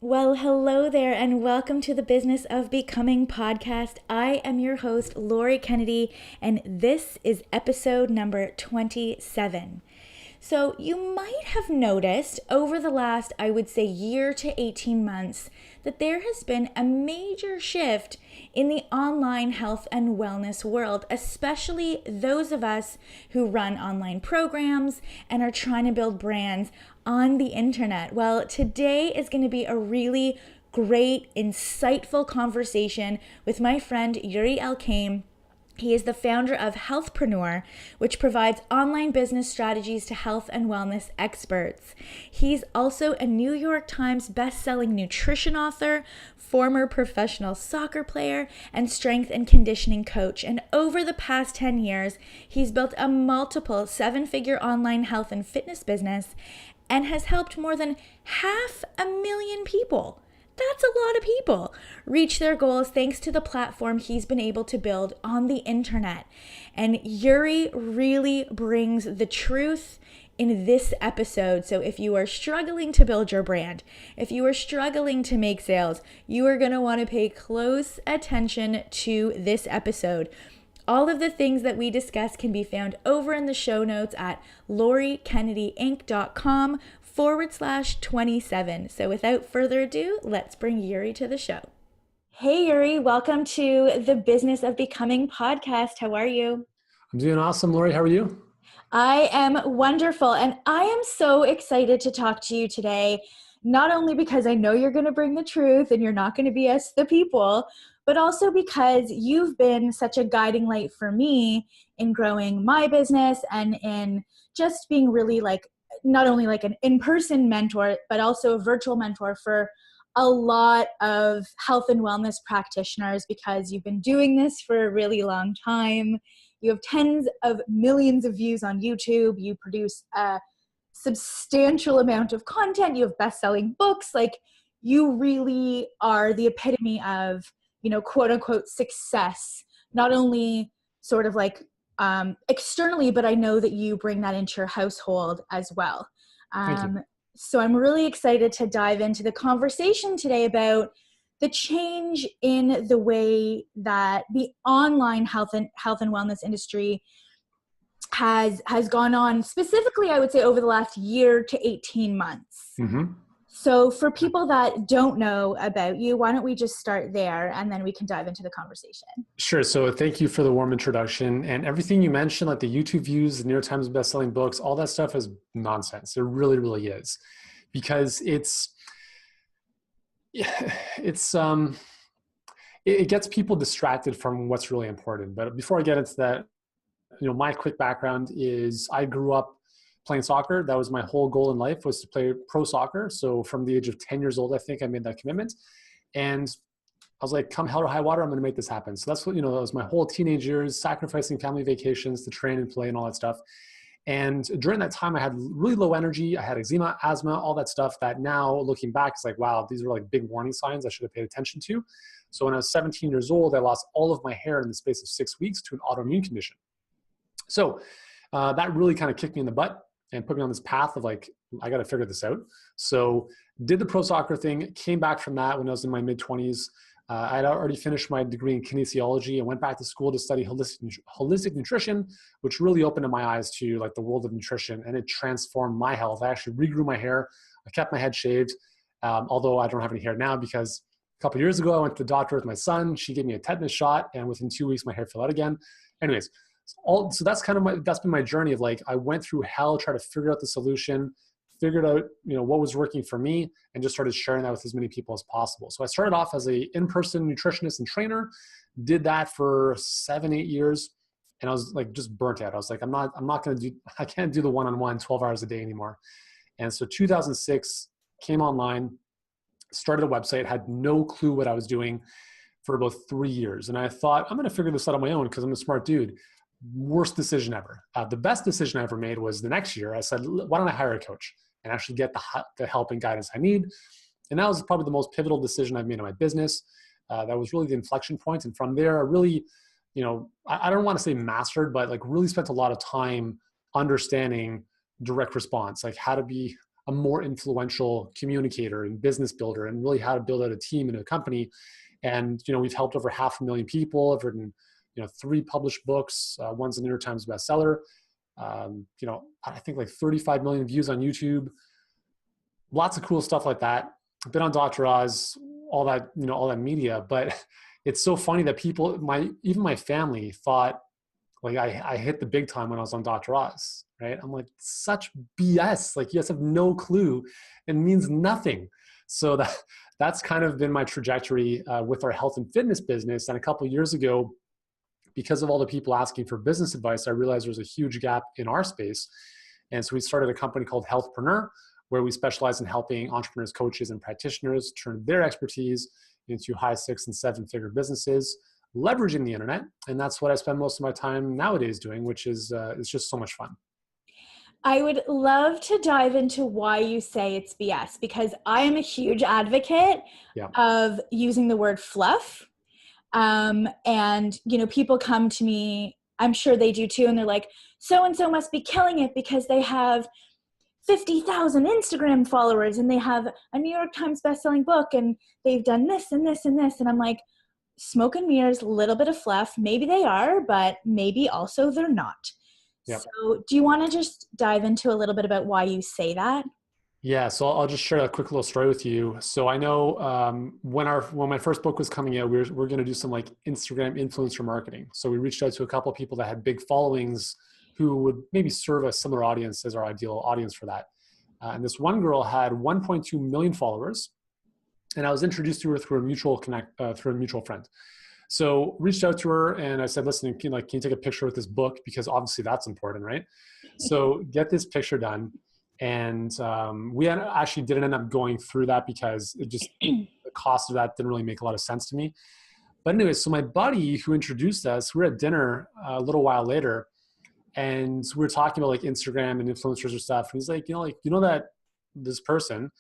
Well, hello there, and welcome to the Business of Becoming podcast. I am your host, Lori Kennedy, and this is episode number 27. So, you might have noticed over the last, I would say, year to 18 months that there has been a major shift in the online health and wellness world, especially those of us who run online programs and are trying to build brands on the internet. Well, today is going to be a really great, insightful conversation with my friend Yuri Elkaim. He is the founder of Healthpreneur, which provides online business strategies to health and wellness experts. He's also a New York Times best-selling nutrition author, former professional soccer player, and strength and conditioning coach. And over the past 10 years, he's built a multiple seven-figure online health and fitness business and has helped more than 500,000 people. That's a lot of people reach their goals thanks to the platform he's been able to build on the internet. And Yuri really brings the truth in this episode. So if you are struggling to build your brand, if you are struggling to make sales, you are going to want to pay close attention to this episode. All of the things that we discuss can be found over in the show notes at lorikennedyinc.com/27. So without further ado, let's bring Yuri to the show. Hey Yuri, welcome to the Business of Becoming podcast. How are you? I'm doing awesome, Lori. How are you? I am wonderful, and I am so excited to talk to you today, not only because I know you're going to bring the truth and you're not going to BS the people, but also because you've been such a guiding light for me in growing my business and in just being really not only like an in-person mentor, but also a virtual mentor for a lot of health and wellness practitioners, because you've been doing this for a really long time. You have tens of millions of views on YouTube. You produce a substantial amount of content. You have best-selling books. Like, you really are the epitome of, quote unquote success, not only sort of like externally, but I know that you bring that into your household as well. Thank you. So I'm really excited to dive into the conversation today about the change in the way that the online health and wellness industry has gone on, specifically, I would say, over the last year to 18 months. Mm-hmm. So for people that don't know about you, why don't we just start there and then we can dive into the conversation. Sure. So thank you for the warm introduction, and everything you mentioned, like the YouTube views, the New York Times bestselling books, all that stuff is nonsense. It really, really is, because it gets people distracted from what's really important. But before I get into that, my quick background is I grew up playing soccer. That was my whole goal in life, was to play pro soccer. So from the age of 10 years old, I think I made that commitment. And I was like, come hell or high water, I'm going to make this happen. So that's what, that was my whole teenage years, sacrificing family vacations to train and play and all that stuff. And during that time, I had really low energy. I had eczema, asthma, all that stuff that now looking back, it's like, wow, these were like big warning signs I should have paid attention to. So when I was 17 years old, I lost all of my hair in the space of 6 weeks to an autoimmune condition. So that really kind of kicked me in the butt and put me on this path of like, I got to figure this out. So did the pro soccer thing, came back from that when I was in my mid-20s. I had already finished my degree in kinesiology and went back to school to study holistic nutrition, which really opened up my eyes to like the world of nutrition, and it transformed my health. I actually regrew my hair. I kept my head shaved, although I don't have any hair now, because a couple of years ago I went to the doctor with my son. She gave me a tetanus shot, and within 2 weeks my hair fell out again. Anyways, so that's that's been my journey of like, I went through hell, tried to figure out the solution, figured out, what was working for me, and just started sharing that with as many people as possible. So I started off as a in-person nutritionist and trainer, did that for 7-8 years. And I was like, just burnt out. I was like, I can't do the one-on-one 12 hours a day anymore. And so 2006 came online, started a website, had no clue what I was doing for about 3 years. And I thought, I'm going to figure this out on my own because I'm a smart dude. Worst decision ever. The best decision I ever made was the next year. I said, why don't I hire a coach and actually get the help and guidance I need? And that was probably the most pivotal decision I've made in my business. That was really the inflection point. And from there, I really, I don't want to say mastered, but like really spent a lot of time understanding direct response, like how to be a more influential communicator and business builder, and really how to build out a team and a company. And, we've helped over 500,000 people. I've written, 3 published books. One's a New York Times bestseller. I think like 35 million views on YouTube. Lots of cool stuff like that. I've been on Dr. Oz, all that, all that media. But it's so funny that people, even my family thought like I hit the big time when I was on Dr. Oz, right? I'm like, such BS. Like, you guys have no clue. It means nothing. So that's kind of been my trajectory with our health and fitness business. And a couple of years ago, because of all the people asking for business advice, I realized there was a huge gap in our space. And so we started a company called Healthpreneur, where we specialize in helping entrepreneurs, coaches, and practitioners turn their expertise into high 6 and 7 figure businesses, leveraging the internet. And that's what I spend most of my time nowadays doing, which is it's just so much fun. I would love to dive into why you say it's BS, because I am a huge advocate of using the word fluff. And, people come to me, I'm sure they do too, and they're like, so-and-so must be killing it because they have 50,000 Instagram followers and they have a New York Times bestselling book and they've done this and this and this. And I'm like, smoke and mirrors, a little bit of fluff. Maybe they are, but maybe also they're not. Yep. So do you want to just dive into a little bit about why you say that? Yeah, so I'll just share a quick little story with you. So I know when my first book was coming out, we're going to do some like Instagram influencer marketing. So we reached out to a couple of people that had big followings who would maybe serve a similar audience as our ideal audience for that. And this one girl had 1.2 million followers, and I was introduced to her through a mutual friend. So reached out to her and I said, listen, can you take a picture with this book? Because obviously that's important, right? So get this picture done. And we actually didn't end up going through that because the cost of that didn't really make a lot of sense to me. But anyway, so my buddy who introduced us, we were at dinner a little while later, and we were talking about like Instagram and influencers and stuff. And he's like, that this person,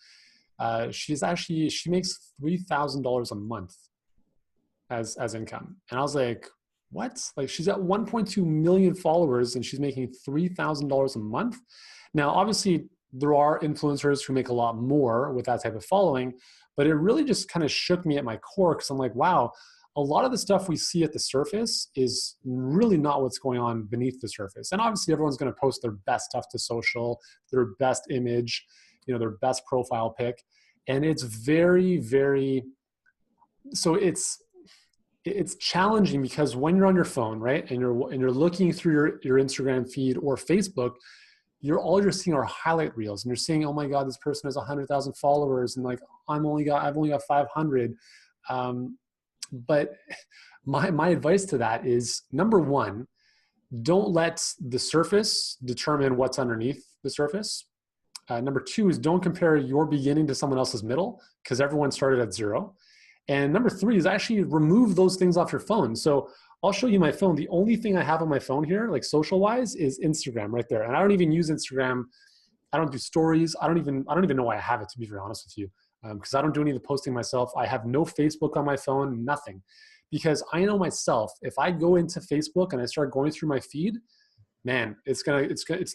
she makes $3,000 a month as income. And I was like, what? Like, she's got 1.2 million followers and she's making $3,000 a month. Now, obviously, there are influencers who make a lot more with that type of following, but it really just kind of shook me at my core because I'm like, wow, a lot of the stuff we see at the surface is really not what's going on beneath the surface. And obviously, everyone's going to post their best stuff to social, their best image, their best profile pic. And it's very, very, so it's challenging because when you're on your phone, right, and you're looking through your Instagram feed or Facebook, all you're seeing are highlight reels, and you're seeing, oh my God, this person has 100,000 followers, and like I've only got 500. But my advice to that is, number one, don't let the surface determine what's underneath the surface. Number two is don't compare your beginning to someone else's middle, because everyone started at zero. And number three is actually remove those things off your phone. So I'll show you my phone. The only thing I have on my phone here, like social wise, is Instagram right there. And I don't even use Instagram. I don't do stories. I don't even know why I have it, to be very honest with you, because I don't do any of the posting myself. I have no Facebook on my phone, nothing, because I know myself, if I go into Facebook and I start going through my feed, man, it's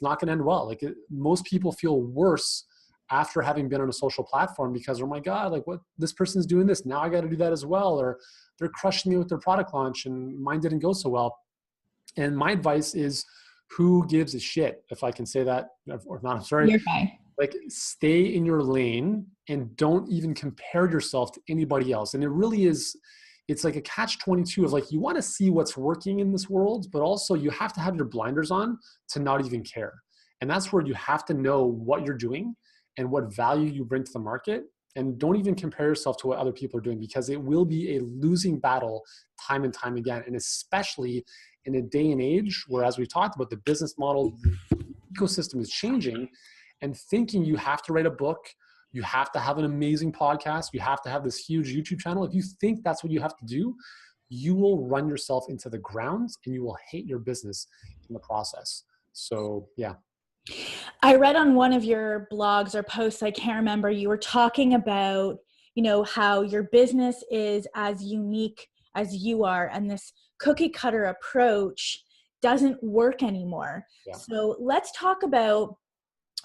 not gonna end well. Like most people feel worse after having been on a social platform because, oh my God, like what, this person's doing this, now I got to do that as well. Or they're crushing me with their product launch and mine didn't go so well. And my advice is, who gives a shit, if I can say that, or not, I'm sorry. You're fine. Like, stay in your lane and don't even compare yourself to anybody else. And it really is, it's like a catch-22 of like, you want to see what's working in this world, but also you have to have your blinders on to not even care. And that's where you have to know what you're doing and what value you bring to the market. And don't even compare yourself to what other people are doing, because it will be a losing battle time and time again. And especially in a day and age where, as we talked about, the business model, the ecosystem is changing, and thinking you have to write a book, you have to have an amazing podcast, you have to have this huge YouTube channel. If you think that's what you have to do, you will run yourself into the ground and you will hate your business in the process. So yeah. I read on one of your blogs or posts, I can't remember, you were talking about, how your business is as unique as you are, and this cookie cutter approach doesn't work anymore. Yeah. So let's talk about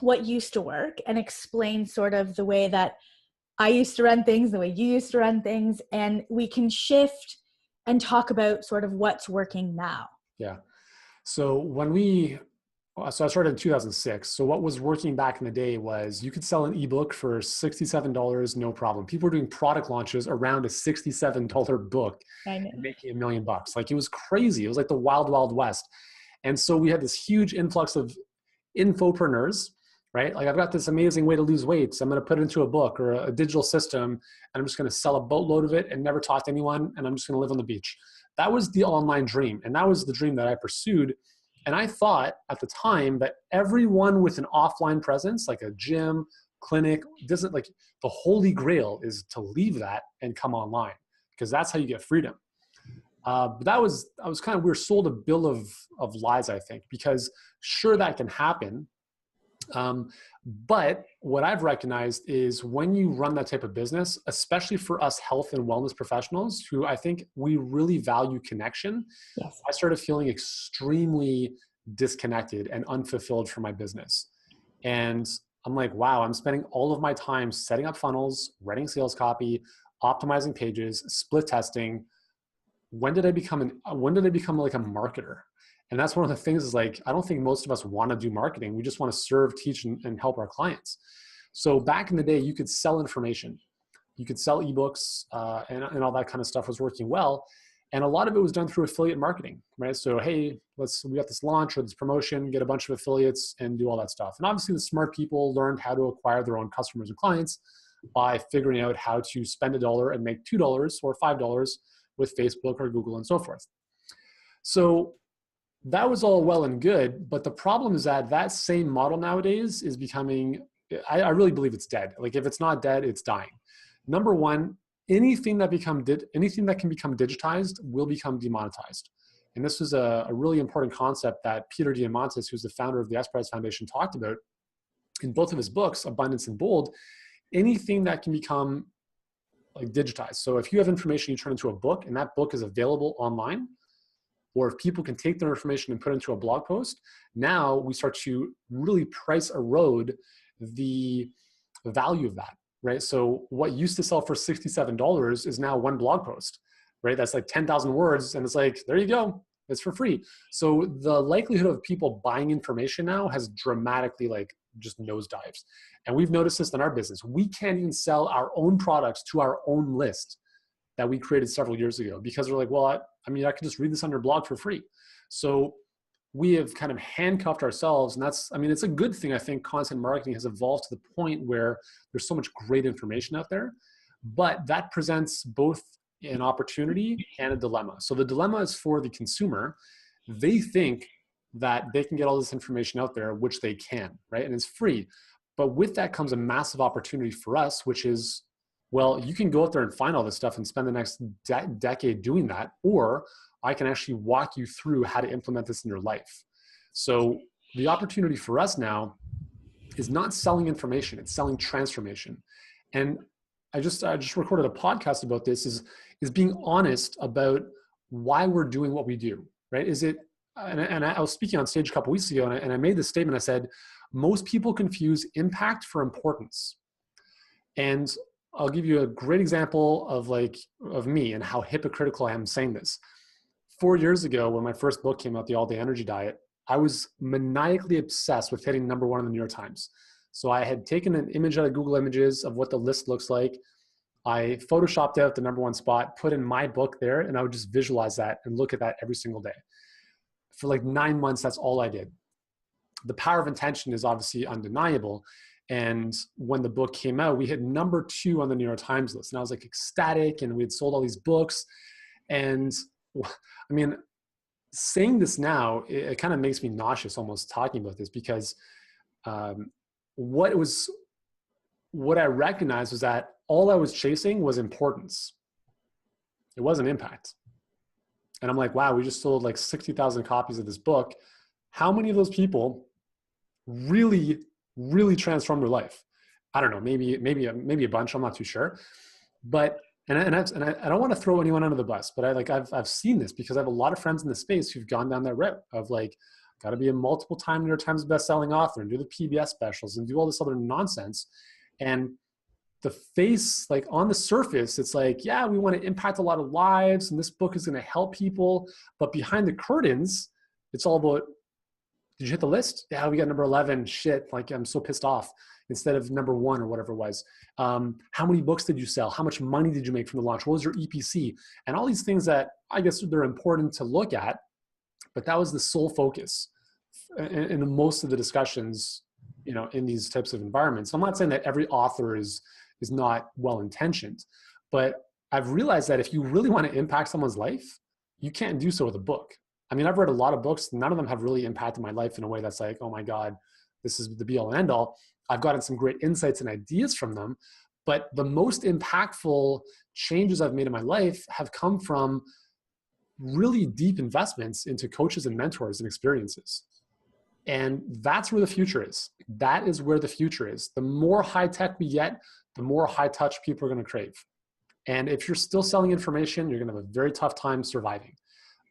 what used to work and explain sort of the way that I used to run things, the way you used to run things, and we can shift and talk about sort of what's working now. Yeah. So I started in 2006. So what was working back in the day was you could sell an ebook for $67, no problem. People were doing product launches around a $67 book I know. and making $1 million. Like it was crazy. It was like the wild, wild west. And so we had this huge influx of infopreneurs, right? Like I've got this amazing way to lose weight. So I'm going to put it into a book or a digital system, and I'm just going to sell a boatload of it and never talk to anyone. And I'm just going to live on the beach. That was the online dream. And that was the dream that I pursued. And I thought at the time that everyone with an offline presence, like a gym, clinic, doesn't like the holy grail is to leave that and come online, because that's how you get freedom. But I was kind of, we were sold a bill of lies, I think, because sure, that can happen. But what I've recognized is when you run that type of business, especially for us health and wellness professionals who I think we really value connection, Yes. I started feeling extremely disconnected and unfulfilled from my business. And I'm like, wow, I'm spending all of my time setting up funnels, writing sales copy, optimizing pages, split testing. When did I become like a marketer? And that's one of the things is like, I don't think most of us want to do marketing. We just want to serve, teach, and help our clients. So back in the day, you could sell information. You could sell ebooks and all that kind of stuff was working well. And a lot of it was done through affiliate marketing, right? So, hey, we got this launch or this promotion, get a bunch of affiliates and do all that stuff. And obviously the smart people learned how to acquire their own customers and clients by figuring out how to spend $1 and make $2 or $5 with Facebook or Google and so forth. So that was all well and good, but the problem is that that same model nowadays is becoming, I really believe it's dead. Like if it's not dead, it's dying. Number one, anything that can become digitized will become demonetized. And this was a really important concept that Peter Diamandis, who's the founder of the S Prize Foundation, talked about in both of his books, Abundance and Bold. Anything that can become like digitized. So if you have information you turn into a book and that book is available online, or if people can take their information and put it into a blog post, now we start to really price erode the value of that, right? So what used to sell for $67 is now one blog post, right? That's like 10,000 words. And it's like, there you go. It's for free. So the likelihood of people buying information now has dramatically like just nosedives. And we've noticed this in our business. We can't even sell our own products to our own list that we created several years ago because we're like, well, I mean, I could just read this on your blog for free. So we have kind of handcuffed ourselves. And it's a good thing. I think content marketing has evolved to the point where there's so much great information out there, but that presents both an opportunity and a dilemma. So the dilemma is for the consumer. They think that they can get all this information out there, which they can, right? And it's free. But with that comes a massive opportunity for us, which is, well, you can go out there and find all this stuff and spend the next decade doing that, or I can actually walk you through how to implement this in your life. So the opportunity for us now is not selling information, it's selling transformation. And I just recorded a podcast about this, is being honest about why we're doing what we do, right? And I was speaking on stage a couple weeks ago and I made this statement. I said, most people confuse impact for importance. And I'll give you a great example of me and how hypocritical I am saying this. 4 years ago, when my first book came out, The All Day Energy Diet, I was maniacally obsessed with hitting number one in the New York Times. So I had taken an image out of Google Images of what the list looks like. I photoshopped out the number one spot, put in my book there, and I would just visualize that and look at that every single day. For like 9 months, that's all I did. The power of intention is obviously undeniable. And when the book came out, we hit number 2 on the New York Times list. And I was like ecstatic, and we had sold all these books. And I mean, saying this now, it kind of makes me nauseous almost talking about this, because what I recognized was that all I was chasing was importance. It wasn't impact. And I'm like, wow, we just sold like 60,000 copies of this book. How many of those people really, really transformed their life? I don't know, maybe a bunch. I'm not too sure. But I don't want to throw anyone under the bus, but I've seen this because I have a lot of friends in the space who've gone down that route of like, got to be a multiple time New York Times bestselling author and do the PBS specials and do all this other nonsense. And the face, like on the surface, it's like, yeah, we want to impact a lot of lives and this book is going to help people. But behind the curtains, it's all about, did you hit the list? Yeah, we got number 11. Shit, like I'm so pissed off, instead of number 1 or whatever it was. How many books did you sell? How much money did you make from the launch? What was your EPC? And all these things that I guess they're important to look at, but that was the sole focus in most of the discussions, in these types of environments. I'm not saying that every author is not well-intentioned, but I've realized that if you really want to impact someone's life, you can't do so with a book. I mean, I've read a lot of books. None of them have really impacted my life in a way that's like, oh my God, this is the be all and end all. I've gotten some great insights and ideas from them, but the most impactful changes I've made in my life have come from really deep investments into coaches and mentors and experiences. And that's where the future is. That is where the future is. The more high tech we get, the more high touch people are going to crave. And if you're still selling information, you're going to have a very tough time surviving.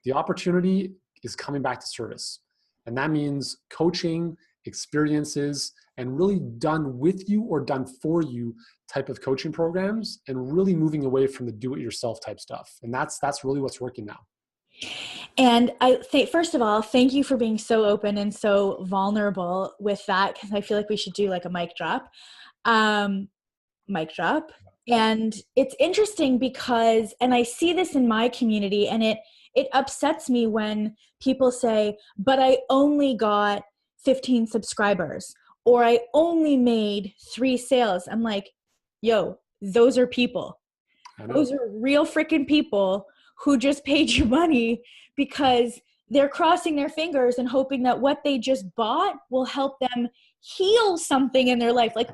The opportunity is coming back to service. And that means coaching, experiences, and really done with you or done for you type of coaching programs, and really moving away from the do-it-yourself type stuff. And that's really what's working now. And I think, first of all, thank you for being so open and so vulnerable with that, because I feel like we should do like a mic drop. Mic drop. And it's interesting because, and I see this in my community, and it upsets me when people say, but I only got 15 subscribers, or I only made 3 sales. I'm like, yo, those are people. Those are real freaking people who just paid you money because they're crossing their fingers and hoping that what they just bought will help them heal something in their life, like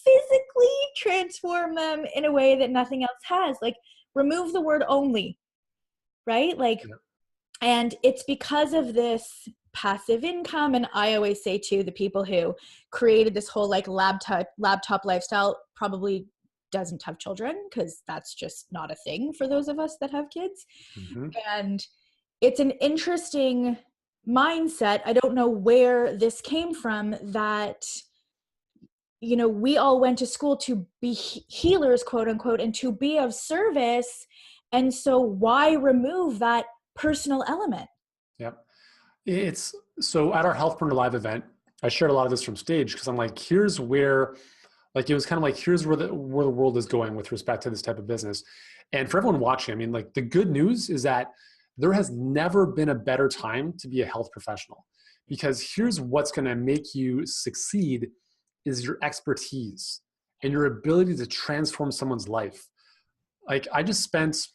physically transform them in a way that nothing else has. Like, remove the word only, right? Like, and it's because of this passive income. And I always say too, the people who created this whole like laptop lifestyle probably doesn't have children, because that's just not a thing for those of us that have kids. Mm-hmm. And it's an interesting mindset. I don't know where this came from, that, we all went to school to be healers, quote unquote, and to be of service. And so why remove that personal element? Yep. It's so at our Healthpreneur Live event, I shared a lot of this from stage, because I'm like, here's where, like, it was kind of like, here's where the world is going with respect to this type of business. And for everyone watching, I mean, like, the good news is that there has never been a better time to be a health professional, because here's what's going to make you succeed is your expertise and your ability to transform someone's life. Like, I just spent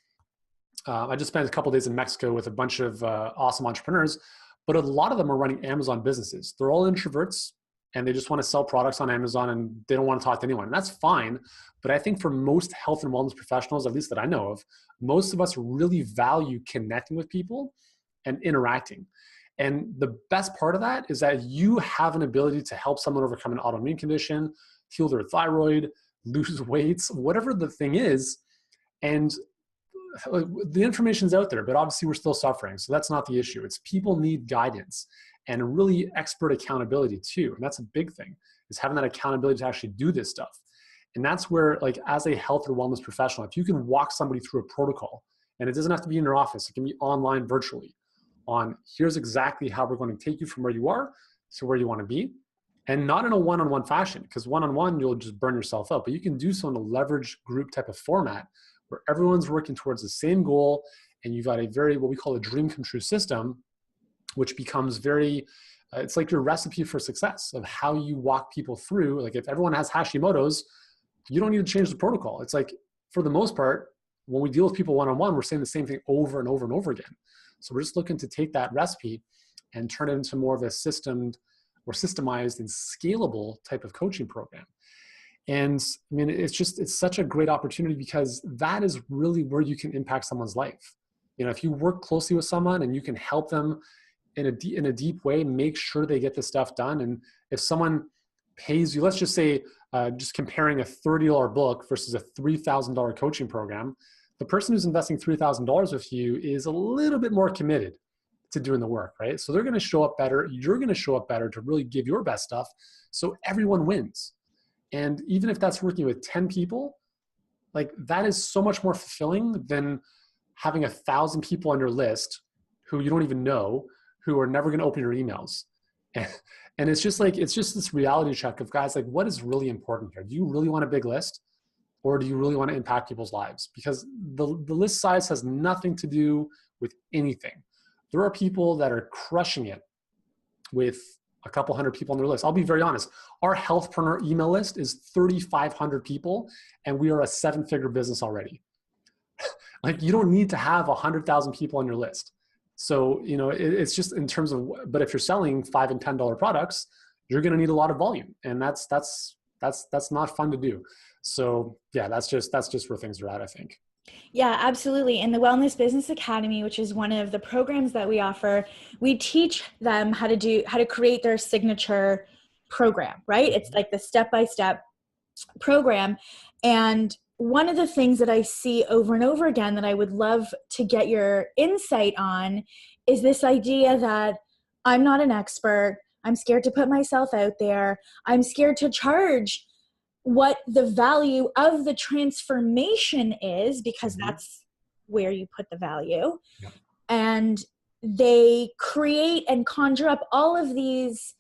a couple of days in Mexico with a bunch of awesome entrepreneurs, but a lot of them are running Amazon businesses. They're all introverts, and they just want to sell products on Amazon, and they don't want to talk to anyone. And that's fine. But I think for most health and wellness professionals, at least that I know of, most of us really value connecting with people and interacting. And the best part of that is that you have an ability to help someone overcome an autoimmune condition, heal their thyroid, lose weight, whatever the thing is. And the information's out there, but obviously we're still suffering. So that's not the issue. It's people need guidance and really expert accountability too. And that's a big thing, is having that accountability to actually do this stuff. And that's where, like, as a health or wellness professional, if you can walk somebody through a protocol, and it doesn't have to be in your office, it can be online virtually, on here's exactly how we're going to take you from where you are to where you want to be. And not in a one-on-one fashion, because one-on-one, you'll just burn yourself out. But you can do so in a leverage group type of format where everyone's working towards the same goal, and you've got a very, what we call a dream come true system, which becomes very, it's like your recipe for success of how you walk people through. Like, if everyone has Hashimoto's, you don't need to change the protocol. It's like, for the most part, when we deal with people one-on-one, we're saying the same thing over and over and over again. So we're just looking to take that recipe and turn it into more of a systemed or systemized and scalable type of coaching program. And I mean, it's such a great opportunity, because that is really where you can impact someone's life. If you work closely with someone and you can help them in a deep way, make sure they get the stuff done. And if someone pays you, let's just say, just comparing a $30 book versus a $3,000 coaching program, the person who's investing $3,000 with you is a little bit more committed to doing the work, right? So they're going to show up better. You're going to show up better to really give your best stuff. So everyone wins. And even if that's working with 10 people, like that is so much more fulfilling than having 1,000 people on your list who you don't even know, who are never going to open your emails. And it's just like, it's just this reality check of guys, like what is really important here? Do you really want a big list? Or do you really want to impact people's lives? Because the list size has nothing to do with anything. There are people that are crushing it with a couple hundred people on their list. I'll be very honest. Our healthpreneur email list is 3,500 people, and we are a 7-figure business already. Like you don't need to have 100,000 people on your list. So, you know, it's just in terms of, but if you're selling $5 and $10 products, you're going to need a lot of volume, and that's not fun to do. So yeah, that's just where things are at, I think. Yeah, absolutely. In the Wellness Business Academy, which is one of the programs that we offer, we teach them how to create their signature program, right? It's like the step-by-step program. And one of the things that I see over and over again that I would love to get your insight on is this idea that I'm not an expert. I'm scared to put myself out there. I'm scared to charge what the value of the transformation is, because that's where you put the value. Yep. And they create and conjure up all of these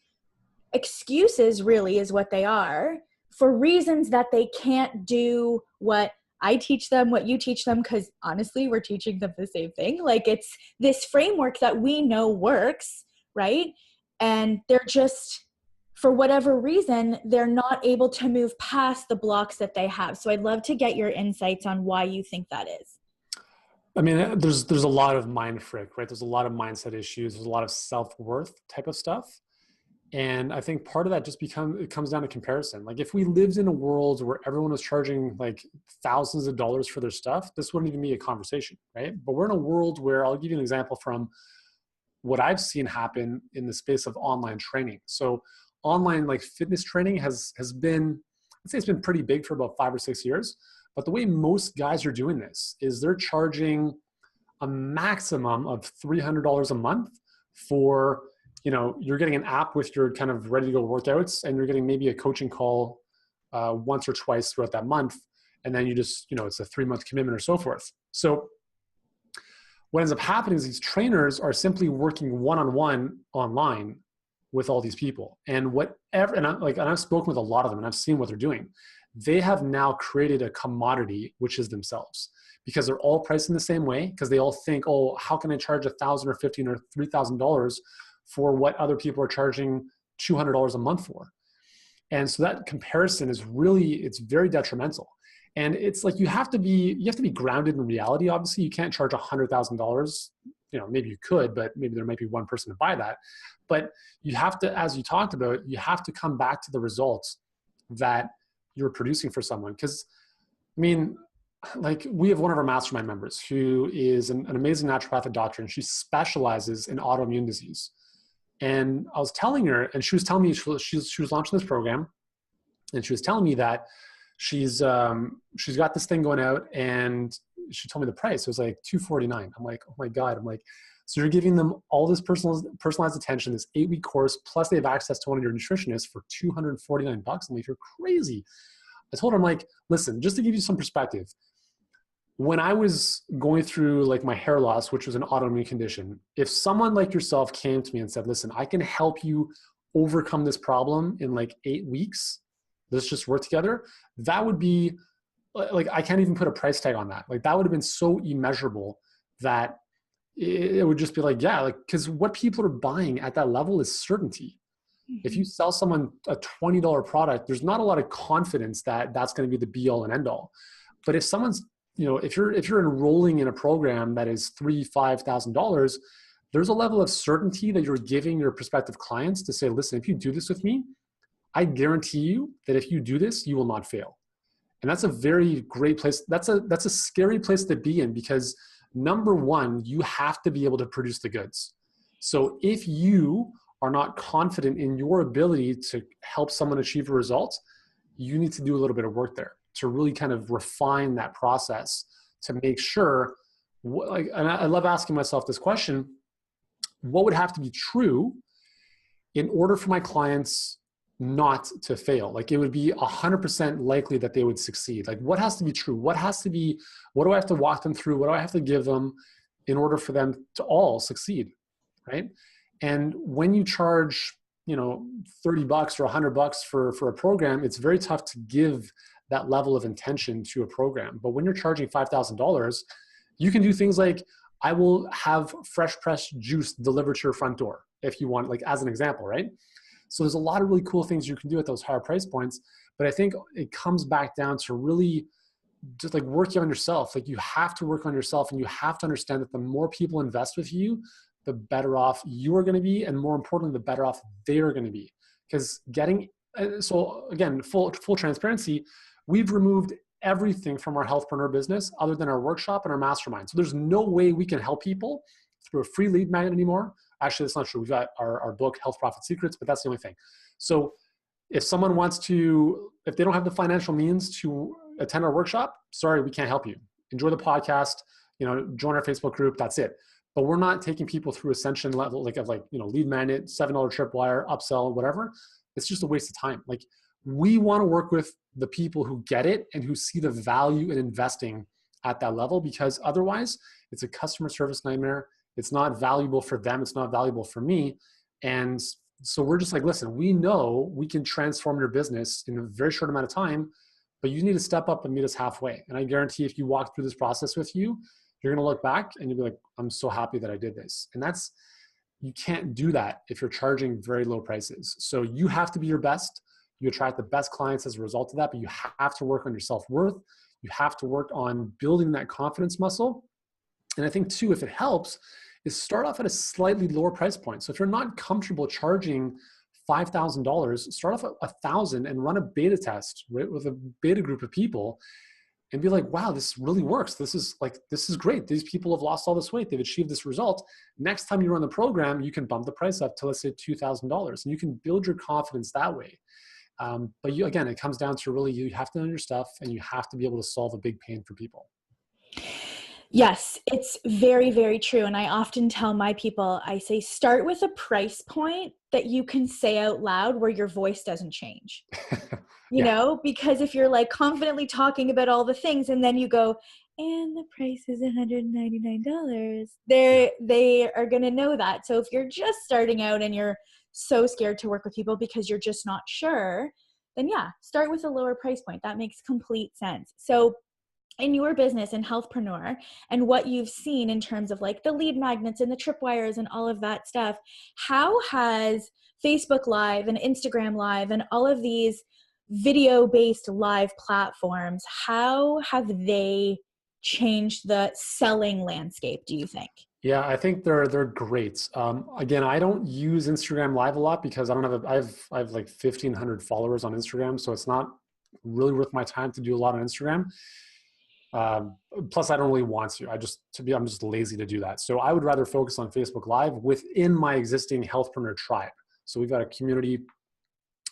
excuses, really is what they are, for reasons that they can't do what I teach them, what you teach them, because honestly, we're teaching them the same thing. Like it's this framework that we know works, right? And they're just, for whatever reason, they're not able to move past the blocks that they have. So I'd love to get your insights on why you think that is. I mean, there's a lot of mind frick, right? There's a lot of mindset issues. There's a lot of self-worth type of stuff. And I think part of that just it comes down to comparison. Like if we lived in a world where everyone was charging like thousands of dollars for their stuff, this wouldn't even be a conversation, right? But we're in a world where, I'll give you an example from what I've seen happen in the space of online training. So online like fitness training has been, I'd say it's been pretty big for about 5 or 6 years. But the way most guys are doing this is they're charging a maximum of $300 a month for, you know, you're getting an app with your kind of ready to go workouts, and you're getting maybe a coaching call once or twice throughout that month. And then you just, you know, it's a 3-month commitment or so forth. So what ends up happening is these trainers are simply working one-on-one online with all these people. And I've spoken with a lot of them, and I've seen what they're doing. They have now created a commodity, which is themselves, because they're all priced in the same way, because they all think, oh, how can I charge $1,000 or $1,500 or $3,000 for what other people are charging $200 a month for? And so that comparison is it's very detrimental. And it's like, you have to be grounded in reality. Obviously you can't charge $100,000. You know, maybe you could, but maybe there might be one person to buy that. But you have to, as you talked about, you have to come back to the results that you're producing for someone. Because, I mean, like we have one of our mastermind members who is an amazing naturopathic doctor, and she specializes in autoimmune disease. And I was telling her, and she was telling me she was launching this program, and she was telling me that she's got this thing going out, and she told me the price. It was like $249. I'm like, oh my God. I'm like, so you're giving them all this personalized attention, this 8-week course, plus they have access to one of your nutritionists for $249. I'm like, you're crazy. I told her, I'm like, listen, just to give you some perspective, when I was going through like my hair loss, which was an autoimmune condition, if someone like yourself came to me and said, listen, I can help you overcome this problem in like 8 weeks, let's just work together, that would be like, I can't even put a price tag on that. Like that would have been so immeasurable that it would just be like, yeah, like, because what people are buying at that level is certainty. If you sell someone a $20 product, there's not a lot of confidence that that's going to be the be all and end all. But if someone's, you know, if you're enrolling in a program that is $3,000-$5,000, there's a level of certainty that you're giving your prospective clients to say, listen, if you do this with me, I guarantee you that if you do this, you will not fail. And that's a very great place. That's a scary place to be in, because number one, you have to be able to produce the goods. So if you are not confident in your ability to help someone achieve a result, you need to do a little bit of work there to really kind of refine that process to make sure, and I love asking myself this question, what would have to be true in order for my clients not to fail? Like it would be 100% likely that they would succeed. Like what has to be true? What do I have to walk them through? What do I have to give them in order for them to all succeed? Right. And when you charge, $30 or $100 for a program, it's very tough to give that level of intention to a program. But when you're charging $5,000, you can do things like, I will have fresh pressed juice delivered to your front door if you want, like as an example, right? So there's a lot of really cool things you can do at those higher price points. But I think it comes back down to really just like working on yourself. Like you have to work on yourself, and you have to understand that the more people invest with you, the better off you are going to be. And more importantly, the better off they are going to be. Because so again, full transparency, we've removed everything from our healthpreneur business other than our workshop and our mastermind. So there's no way we can help people through a free lead magnet anymore. Actually, that's not true. We've got our book, Health Profit Secrets, but that's the only thing. So if someone if they don't have the financial means to attend our workshop, sorry, we can't help you. Enjoy the podcast, join our Facebook group, that's it. But we're not taking people through ascension level, lead magnet, $7 tripwire, upsell, whatever. It's just a waste of time. Like we want to work with the people who get it and who see the value in investing at that level, because otherwise it's a customer service nightmare. It's not valuable for them. It's not valuable for me. And so we're just like, listen, we know we can transform your business in a very short amount of time, but you need to step up and meet us halfway. And I guarantee if you walk through this process with you, you're going to look back and you'll be like, I'm so happy that I did this. And you can't do that if you're charging very low prices. So you have to be your best. You attract the best clients as a result of that, but you have to work on your self-worth. You have to work on building that confidence muscle. And I think too, if it helps, is start off at a slightly lower price point. So if you're not comfortable charging $5,000, start off at $1,000 and run a beta test, right, with a beta group of people, and be like, wow, this really works. This is great. These people have lost all this weight. They've achieved this result. Next time you run the program, you can bump the price up to, let's say, $2,000, and you can build your confidence that way. But again, it comes down to really, you have to know your stuff, and you have to be able to solve a big pain for people. Yes, it's very, very true. And I often tell my people, I say, start with a price point that you can say out loud where your voice doesn't change, because if you're like confidently talking about all the things and then you go, and the price is $199, they are going to know that. So if you're just starting out and you're so scared to work with people because you're just not sure, then start with a lower price point. That makes complete sense. So in your business and healthpreneur and what you've seen in terms of like the lead magnets and the tripwires and all of that stuff, how has Facebook Live and Instagram Live and all of these video-based live platforms, how have they changed the selling landscape, do you think? Yeah, I think they're great. Again, I don't use Instagram Live a lot because I have like 1,500 followers on Instagram, so it's not really worth my time to do a lot on Instagram. Plus I don't really want to. I'm just lazy to do that. So I would rather focus on Facebook Live within my existing healthpreneur tribe. So we've got a community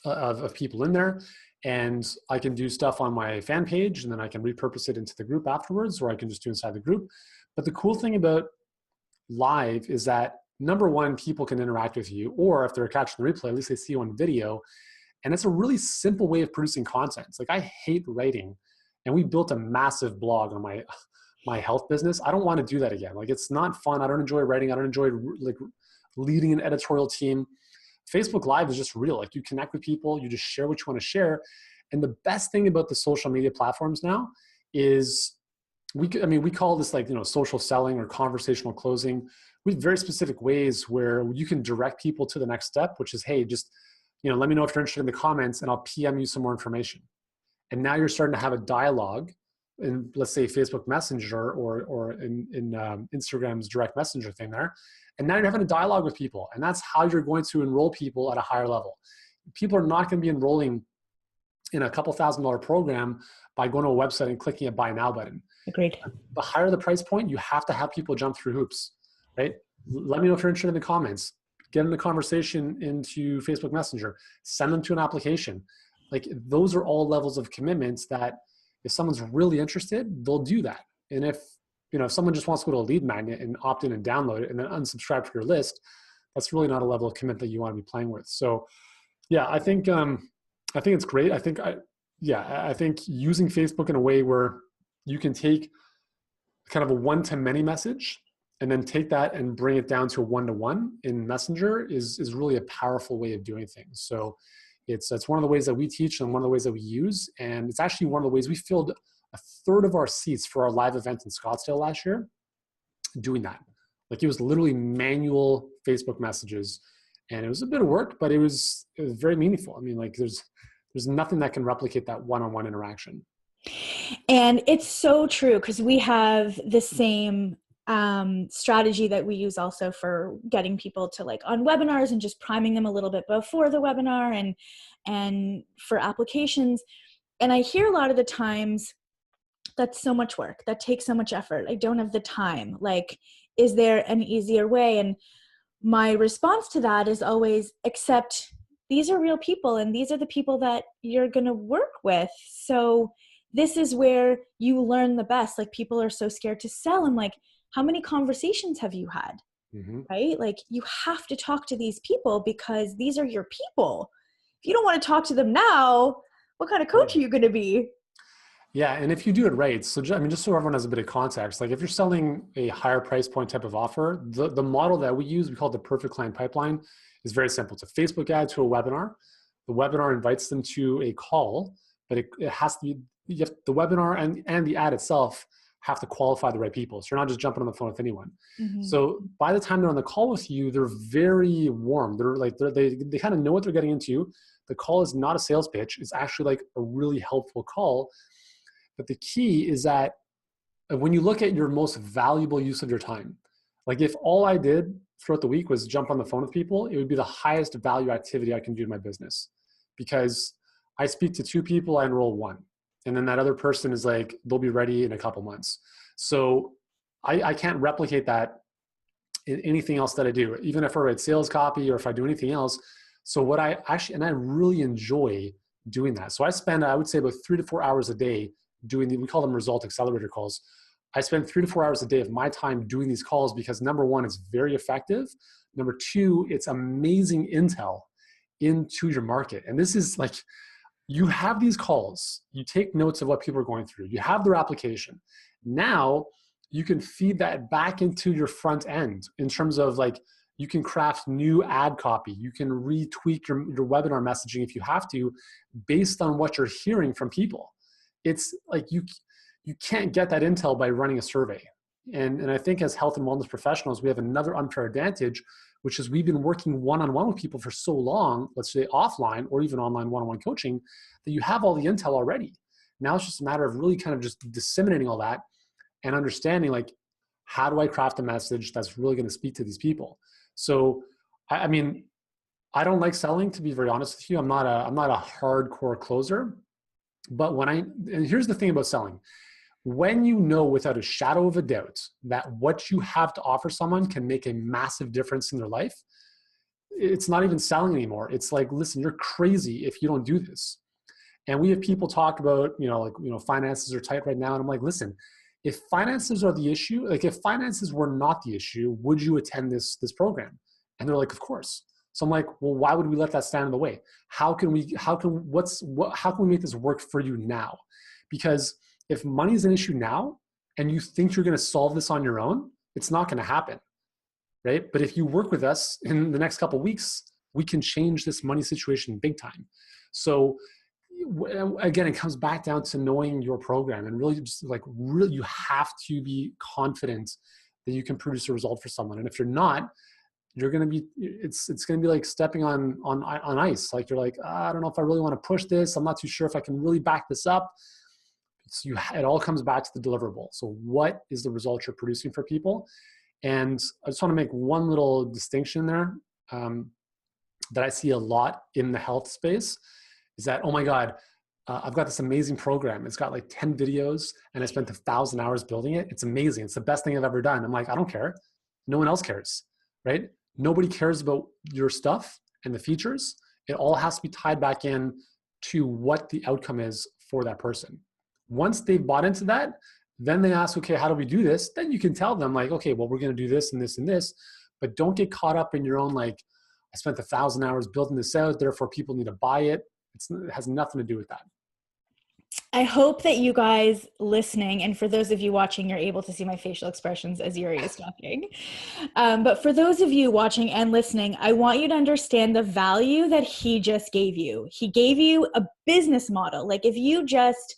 of people in there, and I can do stuff on my fan page, and then I can repurpose it into the group afterwards, or I can just do inside the group. But the cool thing about Live is that, number one, people can interact with you, or if they're catching the replay, at least they see you on video. And it's a really simple way of producing content. It's like, I hate writing. And we built a massive blog on my health business. I don't want to do that again. Like, it's not fun. I don't enjoy writing. I don't enjoy like leading an editorial team. Facebook Live is just real. Like, you connect with people, you just share what you want to share. And the best thing about the social media platforms now is we call this like, social selling or conversational closing. We have very specific ways where you can direct people to the next step, which is, hey, just, let me know if you're interested in the comments and I'll PM you some more information. And now you're starting to have a dialogue in, let's say, Facebook Messenger or in Instagram's direct messenger thing there. And now you're having a dialogue with people. And that's how you're going to enroll people at a higher level. People are not going to be enrolling in a couple $1,000 program by going to a website and clicking a buy now button. Agreed. The higher the price point, you have to have people jump through hoops, right? Let me know if you're interested in the comments. Get in the conversation into Facebook Messenger. Send them to an application. Like, those are all levels of commitments that if someone's really interested, they'll do that. And if if someone just wants to go to a lead magnet and opt in and download it and then unsubscribe from your list, that's really not a level of commitment that you want to be playing with. So yeah, I think it's great. I think using Facebook in a way where you can take kind of a one-to-many message and then take that and bring it down to a one-to-one in Messenger is really a powerful way of doing things. So it's one of the ways that we teach and one of the ways that we use. And it's actually one of the ways we filled a third of our seats for our live event in Scottsdale last year doing that. Like it was literally manual Facebook messages, and it was a bit of work, but it was very meaningful. I mean, like there's nothing that can replicate that one-on-one interaction. And it's so true, because we have the same strategy that we use also for getting people to like on webinars and just priming them a little bit before the webinar and for applications. And I hear a lot of the times, that's so much work, that takes so much effort, I don't have the time. Like, is there an easier way? And my response to that is always, except these are real people and these are the people that you're going to work with. So this is where you learn the best. Like, people are so scared to sell. I'm like, how many conversations have you had? Mm-hmm. Right? Like, you have to talk to these people because these are your people. If you don't want to talk to them now, what kind of coach are you going to be? Yeah. And if you do it right, so just so everyone has a bit of context, like if you're selling a higher price point type of offer, the model that we use, we call it the perfect client pipeline, is very simple. It's a Facebook ad to a webinar. The webinar invites them to a call, but it has to be, the webinar and the ad itself have to qualify the right people. So you're not just jumping on the phone with anyone. Mm-hmm. So by the time they're on the call with you, they're very warm. They kind of know what they're getting into. The call is not a sales pitch. It's actually like a really helpful call. But the key is that when you look at your most valuable use of your time, like if all I did throughout the week was jump on the phone with people, it would be the highest value activity I can do in my business, because I speak to 2 people, I enroll 1. And then that other person is like, they'll be ready in a couple months. So I can't replicate that in anything else that I do, even if I write sales copy or if I do anything else. So what I really enjoy doing that. So I spend, I would say, about 3 to 4 hours a day doing we call them result accelerator calls. I spend 3 to 4 hours a day of my time doing these calls because number 1, it's very effective. Number 2, it's amazing intel into your market. And this is like, you have these calls, you take notes of what people are going through, you have their application. Now you can feed that back into your front end in terms of like, you can craft new ad copy. You can retweak your webinar messaging if you have to, based on what you're hearing from people. It's like you can't get that intel by running a survey. And I think as health and wellness professionals, we have another unfair advantage, which is we've been working one-on-one with people for so long, let's say offline or even online one-on-one coaching, that you have all the intel already. Now it's just a matter of really kind of just disseminating all that and understanding, like, how do I craft a message that's really going to speak to these people? So, I mean, I don't like selling, to be very honest with you. I'm not a hardcore closer. But and here's the thing about selling. When you know without a shadow of a doubt that what you have to offer someone can make a massive difference in their life, it's not even selling anymore. It's like, listen, you're crazy if you don't do this. And we have people talk about, finances are tight right now. And I'm like, listen, if finances are the issue, like if finances were not the issue, would you attend this program? And they're like, of course. So I'm like, well, why would we let that stand in the way? How can we make this work for you now? Because if money is an issue now and you think you're going to solve this on your own, it's not going to happen, right? But if you work with us in the next couple of weeks, we can change this money situation big time. So again, it comes back down to knowing your program and really you have to be confident that you can produce a result for someone. And if you're not, you're going to be, it's going to be like stepping on ice. Like you're like, I don't know if I really want to push this. I'm not too sure if I can really back this up. So it all comes back to the deliverable. So what is the result you're producing for people? And I just want to make one little distinction there that I see a lot in the health space is that, oh my God, I've got this amazing program. It's got like 10 videos and I spent 1,000 hours building it. It's amazing. It's the best thing I've ever done. I'm like, I don't care. No one else cares, right? Nobody cares about your stuff and the features. It all has to be tied back in to what the outcome is for that person. Once they've bought into that, Then they ask, okay, how do we do this? Then you can tell them like, okay, well, we're going to do this and this and this, but don't get caught up in your own, like, I spent 1,000 hours building this out, therefore people need to buy it. It has nothing to do with that. I hope that you guys listening, and for those of you watching, you're able to see my facial expressions as Yuri is talking. But for those of you watching and listening, I want you to understand the value that he just gave you. He gave you a business model. Like if you just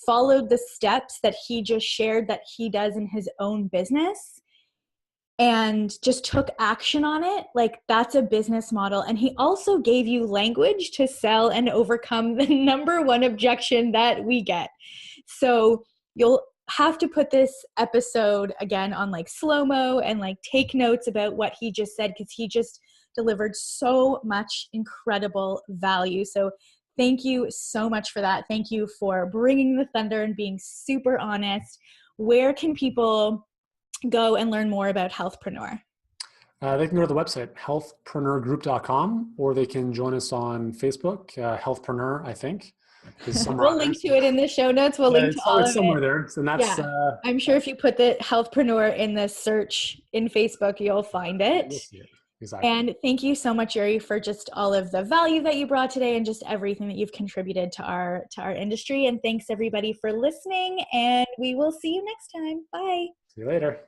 followed the steps that he just shared that he does in his own business, and just took action on it, like that's a business model. And he also gave you language to sell and overcome the number one objection that we get. So you'll have to put this episode again on like slow-mo and like take notes about what he just said, because he just delivered so much incredible value. So thank you so much for that. Thank you for bringing the thunder and being super honest. Where can people go and learn more about Healthpreneur? They can go to the website, healthpreneurgroup.com, or they can join us on Facebook, Healthpreneur, I think. We'll link to it in the show notes. We'll link to all of it. It's somewhere there. And that's, I'm sure if you put the Healthpreneur in the search in Facebook, you'll find it. You'll see it. Exactly. And thank you so much, Yuri, for just all of the value that you brought today and just everything that you've contributed to our industry. And thanks everybody for listening, and we will see you next time. Bye. See you later.